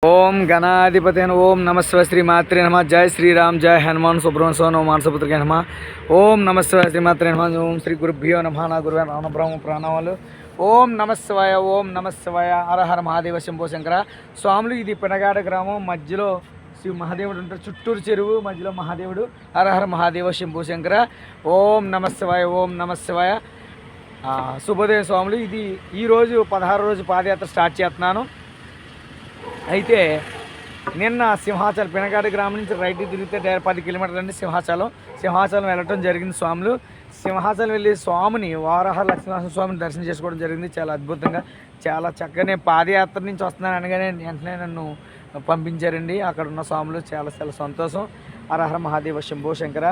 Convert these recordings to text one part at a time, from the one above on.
ओम गणाधिपति ओम नमस्व श्री मात्रे नमः। जय श्री राम जय हनुमान सुब्रह्मण्य नमः मानसपुत्र के नमः। ओम नमस्व श्री मात्रे नमः। ओम श्री गुरुभ्यो नमः ना गुरुवे राम ब्रह्म प्राणवालु। ओम नमस्वाय हर हर महादेव शंभो शंकर स्वामुలు। ఇది పెనగాడ గ్రామం మధ్యలో శ్రీ మహాదేవుడు ఉంటారు, చుట్టూరు చెరువు మధ్యలో మహాదేవుడు. హర హర మహాదేవ శంభో శంకర. ఓం నమస్వాయ శుభోదయం స్వాములు. ఇది ఈరోజు 16 రోజు పాదయాత్ర స్టార్ట్ చేస్తున్నాను. అయితే నిన్న సింహాచలం పెనగాడి గ్రామం నుంచి రైట్ తిరిగితే 10 కిలోమీటర్లు అండి సింహాచలం వెళ్ళటం జరిగింది స్వాములు. సింహాచలం వెళ్ళి స్వామిని వారాహ లక్ష్మీనరసింహ స్వామిని దర్శనం చేసుకోవడం జరిగింది. చాలా అద్భుతంగా చాలా చక్కగా. నేను పాదయాత్ర నుంచి వస్తున్నాను అనగానే వెంటనే నన్ను పంపించారండి అక్కడ ఉన్న స్వాములు. చాలా చాలా సంతోషం. హరహర మహాదేవ శంభో శంకర.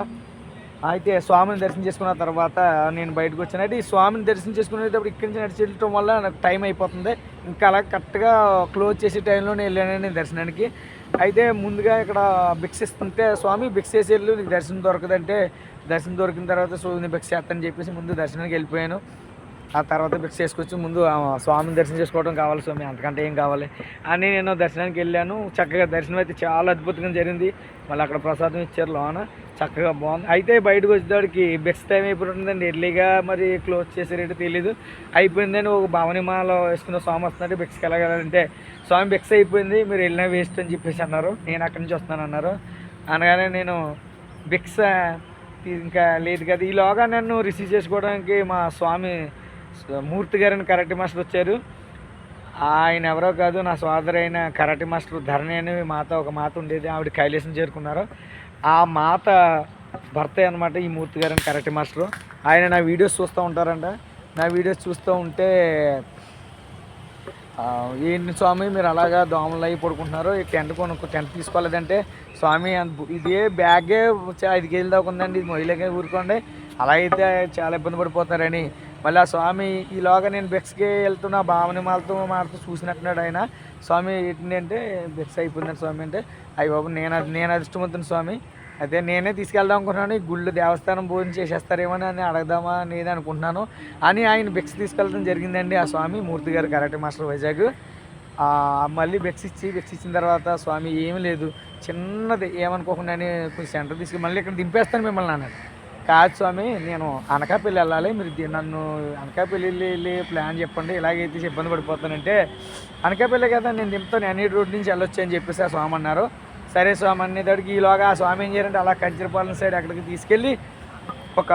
అయితే స్వామిని దర్శనం చేసుకున్న తర్వాత నేను బయటకు వచ్చాను. అయితే ఈ స్వామిని దర్శనం చేసుకునేటప్పుడు ఇక్కడి నుంచి నడిచి వెళ్ళటం వల్ల నాకు టైం అయిపోతుంది. ఇంకా అలా కరెక్ట్గా క్లోజ్ చేసే టైంలోనే వెళ్ళాను దర్శనానికి. అయితే ముందుగా ఇక్కడ భిక్ష ఇస్తుంటే స్వామి భిక్ష చేసి వెళ్ళు, నీకు దర్శనం దొరకదంటే దర్శనం దొరికిన తర్వాత నేను భిక్ష చేస్తానని చెప్పేసి ముందు దర్శనానికి వెళ్ళిపోయాను. ఆ తర్వాత భిక్ష చేసుకొచ్చి ముందు స్వామిని దర్శనం చేసుకోవడం కావాలి స్వామి, అంతకంటే ఏం కావాలి అని నేను దర్శనానికి వెళ్ళాను. చక్కగా దర్శనం అయితే చాలా అద్భుతంగా జరిగింది. మళ్ళీ అక్కడ ప్రసాదం ఇచ్చారు లోన, చక్కగా బాగుంది. అయితే బయటకు వచ్చేవాడికి భిక్ష టైం అయిపోతుందండి. ఎర్లీగా మరి క్లోజ్ చేసేరేటో తెలీదు. అయిపోయిందని ఒక భవనిమాల వేసుకున్న స్వామి వస్తున్నాడు. భిక్షకి వెళ్ళగాలంటే స్వామి భిక్ష అయిపోయింది, మీరు వెళ్ళినా వేస్ట్ అని చెప్పేసి అన్నారు. నేను అక్కడి నుంచి వస్తున్నాను అన్నారు. అనగానే నేను భిక్ష ఇంకా లేదు కదా. ఈలోగా నన్ను రిసీవ్ చేసుకోవడానికి మా స్వామి మూర్తి గారిని కరాటే మాస్టర్ వచ్చారు. ఆయన ఎవరో కాదు, నా సోదరైన కరాటే మాస్టర్ ధరణి అని ఒక మాత ఉండేది. ఆవిడ కైలాసం చేరుకున్నారు. ఆ మాత భర్త అనమాట ఈ మూర్తి గారిని కరాటే మాస్టరు. ఆయన నా వీడియోస్ చూస్తూ ఉంటారంట. నా వీడియోస్ చూస్తూ ఉంటే ఏంటి స్వామి మీరు అలాగా దోమలు అవి పడుకుంటున్నారు, ఈ టెంట్ తీసుకోలేదంటే స్వామి ఇదే బ్యాగే 5 కేజీలు దాకా ఉందండి, ఇది మొయ్యలేక ఊరుకోండి, అలా అయితే చాలా ఇబ్బంది పడిపోతారని. మళ్ళీ ఆ స్వామి ఈలోగా నేను భిక్షకి వెళ్తున్నా భావని మాటతో చూసినట్టున్నాడు ఆయన. స్వామి ఏంటంటే భిక్ష అయిపోయిందండి స్వామి అంటే, అయ్యి బాబు నేను అదృష్టమవుతుంది స్వామి, అయితే నేనే తీసుకెళ్దాం అనుకుంటున్నాను. ఈ గుళ్ళు దేవస్థానం భోజనం చేసేస్తారేమో అని అడగదామా నేను అనుకుంటున్నాను అని ఆయన భిక్ష తీసుకెళ్ళడం జరిగిందండి. ఆ స్వామి మూర్తి గారు కరాటే మాస్టర్ వైజాగ్. మళ్ళీ భిక్ష ఇచ్చిన తర్వాత స్వామి ఏమీ లేదు, చిన్నది ఏమనుకోకుండా కొంచెం సెంటర్ తీసుకుని మళ్ళీ ఇక్కడ దింపేస్తాను మిమ్మల్ని అన్నాడు. కాదు స్వామి నేను అనకాపల్లి వెళ్ళాలి, మీరు నన్ను అనకాపల్లి వెళ్ళి ప్లాన్ చెప్పండి, ఇలాగైతే ఇబ్బంది పడిపోతానంటే అనకాపల్లి కదా నేను దింపుతాను, అన్నిటి రోడ్ నుంచి వెళ్ళొచ్చు అని చెప్పేసి ఆ స్వామి అన్నారు. సరే స్వామి అనేదాడికి ఈలోగా ఆ స్వామి ఏం చేయాలంటే అలా కంచిరపాలెం సైడ్ అక్కడికి తీసుకెళ్ళి ఒక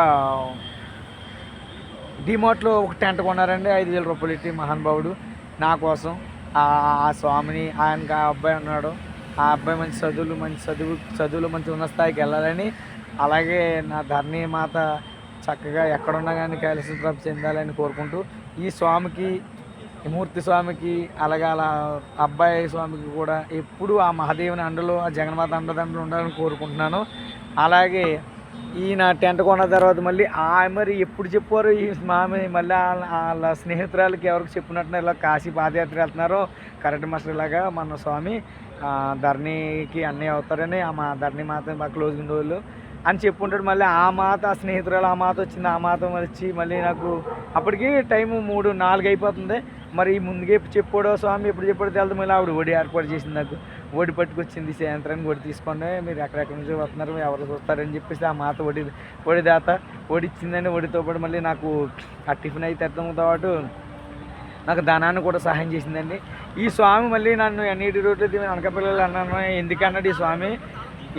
డిమార్ట్లో ఒక టెంట్ కొన్నారండి. 5,000 రూపాయలు ఇట్టి మహానుభావుడు నా కోసం. ఆ స్వామిని ఆయనకి ఆ అబ్బాయి ఉన్నాడు, ఆ అబ్బాయి మంచి చదువులు మంచి ఉన్న స్థాయికి వెళ్ళాలని, అలాగే నా ధరణి మాత చక్కగా ఎక్కడున్నా కానీ కైలాసం ప్రాప్తి చెందాలని కోరుకుంటూ ఈ స్వామికి మూర్తి స్వామికి అలాగే అలా అబ్బాయి స్వామికి కూడా ఎప్పుడు ఆ మహాదేవుని అండలో ఆ జగన్మాత అండదండలు ఉండాలని కోరుకుంటున్నాను. అలాగే ఈయన టెంట్ కొన్న తర్వాత మళ్ళీ మరి ఎప్పుడు చెప్పారు ఈ స్వామి మళ్ళీ వాళ్ళ స్నేహితురాలకి ఎవరికి చెప్పినట్టు ఇలా కాశీ పాదయాత్ర వెళ్తున్నారో కరాటే మాస్టర్ ఇలాగా మన స్వామి ధరణికి అన్నయ్య అవుతారని, మా ధరణి మాత బాగా క్లోజ్ ఉండేవాళ్ళు అని చెప్పుకుంటాడు. మళ్ళీ ఆ మాత ఆ స్నేహితురాలు ఆ మాత వచ్చింది, ఆ మాత వచ్చి మళ్ళీ నాకు అప్పటికి టైము 3-4 అయిపోతుంది. మరి ముందుగా చెప్పాడో స్వామి ఎప్పుడు చెప్పాడో తెలియదు. మళ్ళీ ఆవిడ ఒడి ఏర్పాటు చేసింది, నాకు ఒడి పట్టుకొచ్చింది. సాయంత్రానికి ఒడి తీసుకోండి, మీరు ఎక్కడెక్కడి నుంచి వస్తున్నారు, ఎవరు చూస్తారని చెప్పేసి ఆ మాత ఒడి దాత ఒడి ఇచ్చిందని. ఒడితో పాటు మళ్ళీ నాకు ఆ టిఫిన్ అయితే అర్థంతో పాటు నాకు ధనాన్ని కూడా సహాయం చేసిందండి ఈ స్వామి. మళ్ళీ నన్ను ఎన్నిటి రోడ్లు అనకాపల్లి అన్నాను. ఎందుకన్నాడు ఈ స్వామి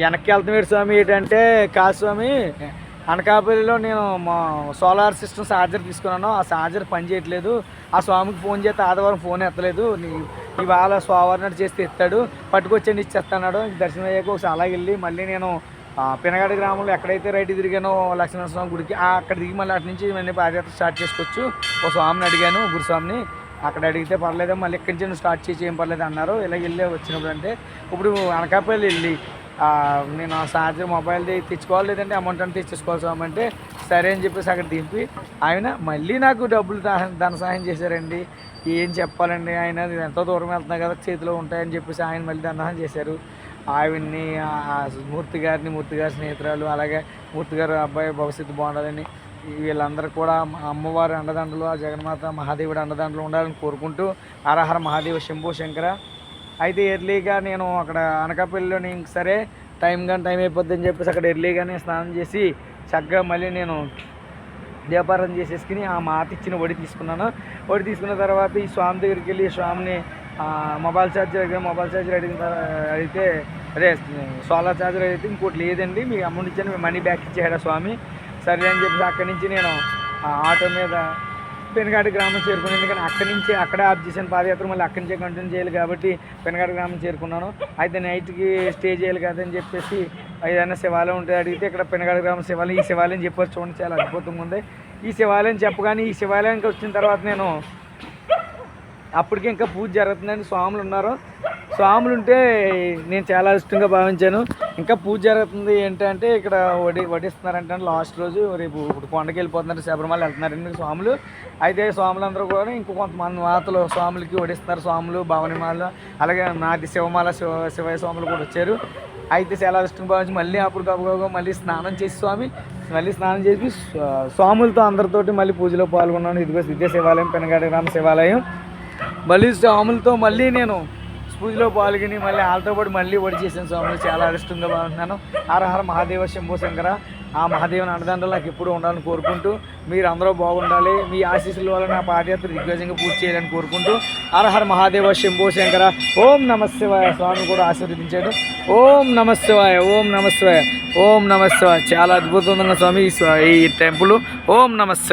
వెనక్కి వెళ్తున్నాడు స్వామి ఏంటంటే, కాదు స్వామి అనకాపల్లిలో నేను మా సోలార్ సిస్టమ్ ఛార్జర్ తీసుకున్నాను, ఆ ఛార్జర్ పని చేయట్లేదు, ఆ స్వామికి ఫోన్ చేస్తే ఆదివారం ఫోన్ ఎత్తలేదు, ఇవాళ సోమవారం చేస్తే ఎత్తాడు, పట్టుకొచ్చండి ఇచ్చేస్తున్నాడు. దర్శనం అయ్యాక ఒకసారి అలాగే వెళ్ళి మళ్ళీ నేను పెనగాడి గ్రామంలో ఎక్కడైతే రైట్ తిరిగానో లక్ష్మీనరసింహ గుడికి అక్కడ దిగి మళ్ళీ అటు నుంచి మళ్ళీ పాదయాత్ర స్టార్ట్ చేసుకోవచ్చు. ఒక స్వామిని అడిగాను, గురుస్వామిని, అక్కడ అడిగితే పర్లేదు మళ్ళీ ఎక్కడి నుంచి స్టార్ట్ చేసి ఏం పర్లేదు అన్నారు. ఇలా వెళ్ళి వచ్చినప్పుడు అంటే ఇప్పుడు అనకాపల్లి వెళ్ళి నేను ఆ ఛార్జర్ మొబైల్ తెచ్చుకోవాలి, లేదంటే అమౌంట్ అని తెచ్చేసుకోవాలి స్వామి అంటే సరే అని చెప్పేసి అక్కడ దింపి ఆయన మళ్ళీ నాకు డబ్బులు ధన సహాయం చేశారండి. ఏం చెప్పాలండి, ఆయన ఎంతో దూరం వెళ్తున్నా కదా చేతిలో ఉంటాయని చెప్పేసి ఆయన మళ్ళీ ధన సహాయం చేశారు. ఆయన్ని మూర్తి గారి స్నేహితురాలు, అలాగే మూర్తి గారు అబ్బాయి భవిష్యత్తు బాగుండాలని వీళ్ళందరూ కూడా అమ్మవారి అండదండలు, ఆ జగన్మాత మహాదేవుడి అండదండలు ఉండాలని కోరుకుంటూ హర హర మహాదేవ శంభో శంకర. అయితే ఎర్లీగా నేను అక్కడ అనకాపల్లిలోని ఇంక సరే టైం అయిపోద్ది అని చెప్పేసి అక్కడ ఎర్లీగానే స్నానం చేసి చక్కగా మళ్ళీ నేను దీపారాధన చేసేసుకుని ఆ మాట ఇచ్చిన వడి తీసుకున్నాను. వడి తీసుకున్న తర్వాత ఈ స్వామి దగ్గరికి వెళ్ళి స్వామిని మొబైల్ ఛార్జర్ అడిగితే అదే సోలార్ ఛార్జర్ అయితే ఇంకోటి లేదండి, మీకు అమౌంట్ ఇచ్చాను, మీ మనీ బ్యాక్ ఇచ్చాడు స్వామి. సరే అని చెప్పేసి అక్కడి నుంచి నేను ఆటో మీద పెనగాడి గ్రామం చేరుకున్నాను. ఎందుకంటే అక్కడే ఆఫ్ చేశాను పాదయాత్ర, మళ్ళీ అక్కడి నుంచే కంటిన్యూ చేయాలి కాబట్టి పెనగాడి గ్రామం చేరుకున్నాను. అయితే నైట్కి స్టే చేయాలి కదని చెప్పేసి ఏదైనా శివాలయం ఉంటే అడిగితే ఇక్కడ పెనగాడి గ్రామం శివాలయం, ఈ శివాలయం చెప్పొచ్చు చూడండి, చాలా అద్భుతంగా ఉంది ఈ శివాలయం. చెప్పగానే ఈ శివాలయానికి వచ్చిన తర్వాత నేను అప్పటికి ఇంకా పూజ జరుగుతుందండి. స్వాములు ఉంటే నేను చాలా ఇష్టంగా భావించాను. ఇంకా పూజ జరుగుతుంది ఏంటంటే ఇక్కడ వడిస్తున్నారంటే లాస్ట్ రోజు రేపు ఇప్పుడు కొండకి వెళ్ళిపోతున్నారు, శబరిమల వెళ్తున్నారండి స్వాములు. అయితే స్వాములందరూ కూడా ఇంకో కొంతమంది మాతలు స్వాములకి వడిస్తున్నారు, స్వాములు భవనిమాలు, అలాగే నాటి శివయ్య స్వాములు కూడా వచ్చారు. అయితే చాలా ఇష్టంగా భావించి మళ్ళీ అప్పుడు గబగబా మళ్ళీ స్నానం చేసి స్వాములతో అందరితోటి మళ్ళీ పూజలో పాల్గొన్నాను. ఇదే శివాలయం, పెనగాడి గ్రామ శివాలయం. మళ్ళీ స్వాములతో మళ్ళీ నేను పూజలో పాల్గొని మళ్ళీ వాళ్ళతో పాటు మళ్ళీ వడి చేసిన స్వాములు చాలా ఇష్టంగా బాగుంటున్నాను. హర మహాదేవ శంభో శంకర. ఆ మహాదేవుని అండదండలు నాకు ఎప్పుడు ఉండాలని కోరుకుంటూ, మీరు అందరూ బాగుండాలి, మీ ఆశీస్సుల వల్ల నా పాదయాత్ర దిగ్విజయంగా పూర్తి చేయాలని కోరుకుంటూ, హర మహాదేవ శంభో శంకర. ఓం నమ శివాయ. స్వామి కూడా ఆశీర్వదించాడు. ఓం నమ శివాయ, ఓం నమ శివాయ, ఓం నమ శివాయ. చాలా అద్భుతంగా స్వామి ఈ టెంపుల్. ఓం నమ శివాయ.